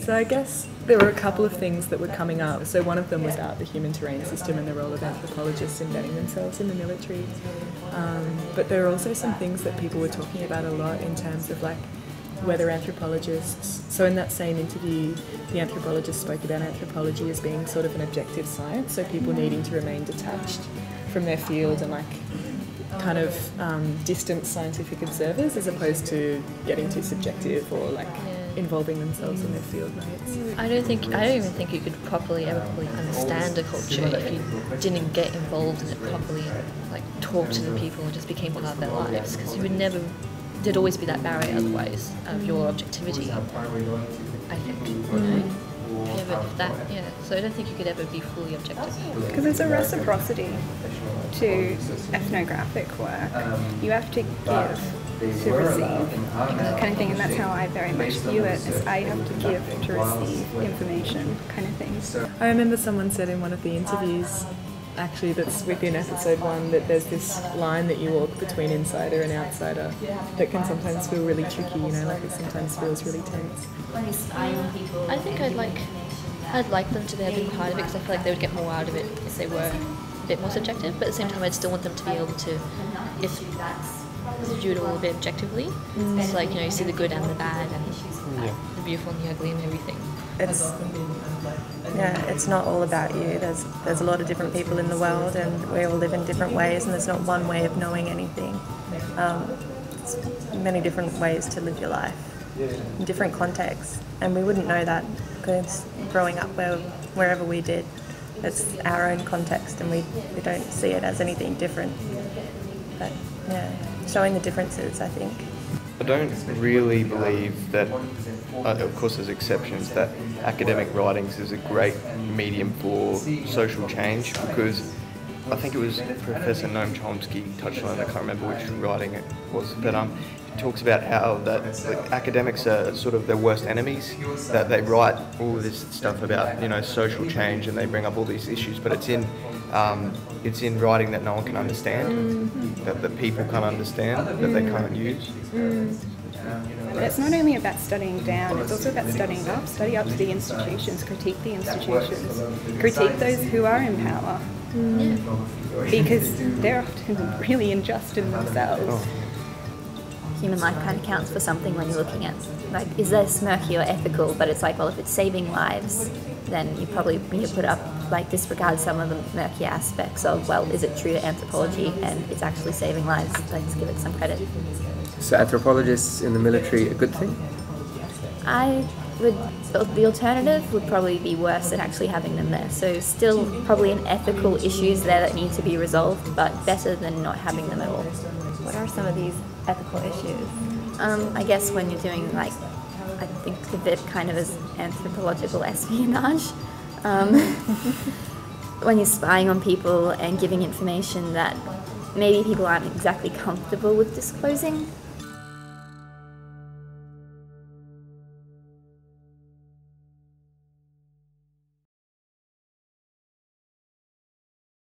So I guess there were a couple of things that were coming up. So one of them was about the human terrain system and the role of anthropologists embedding themselves in the military. But there are also some things that people were talking about a lot in terms of like whether anthropologists, so in that same interview, the anthropologist spoke about anthropology as being sort of an objective science, so people needing to remain detached from their field and like kind of distant scientific observers as opposed to getting too subjective or like involving themselves in their field mates. I don't even think you could properly ever fully understand a culture if you didn't get involved in it properly and like talk to the people and just became part of their lives, because you would never, there'd always be that barrier otherwise of your objectivity, I think. You know? So I don't think you could ever be fully objective. Because there's a reciprocity to ethnographic work. You have to give to receive, kind of thing, and that's how I very much view it, is I have to give to receive information, kind of thing. I remember someone said in one of the interviews, actually that's within episode 1, that there's this line that you walk between insider and outsider that can sometimes feel really tricky, you know, like it sometimes feels really tense. I think I'd like them to have been part of it, because I feel like they would get more out of it if they were a bit more subjective, but at the same time I'd still want them to be able to, if view it all a bit objectively. It's like, you know, you see the good and the bad and the beautiful and the ugly and everything. It's not all about you. There's a lot of different people in the world, and we all live in different ways, and there's not one way of knowing anything. It's many different ways to live your life in different contexts, and we wouldn't know that because growing up wherever we did, it's our own context, and we don't see it as anything different. But showing the differences, I think. I don't really believe that, of course there's exceptions, that academic writings is a great medium for social change, because I think it was Professor Noam Chomsky touched on it, I can't remember which writing it was, but he talks about how that academics are sort of their worst enemies, that they write all this stuff about, you know, social change, and they bring up all these issues, but it's in writing that no one can understand, that the people can't understand, that they can't use. But it's not only about studying down, it's also about studying up. Study up to the institutions, critique the institutions, critique those who are in power. Because they're often really unjust in themselves. Human life kind of counts for something when you're looking at, like, is this murky or ethical? But it's like, well, if it's saving lives, then you probably need to put up, like, disregard some of the murky aspects of, well, is it true to anthropology and it's actually saving lives? Let's give it some credit. So anthropologists in the military, a good thing? The alternative would probably be worse than actually having them there. So still probably an ethical issues there that need to be resolved, but better than not having them at all. What are some of these ethical issues? I guess when you're doing, like, I think of it kind of as anthropological espionage. When you're spying on people and giving information that maybe people aren't exactly comfortable with disclosing.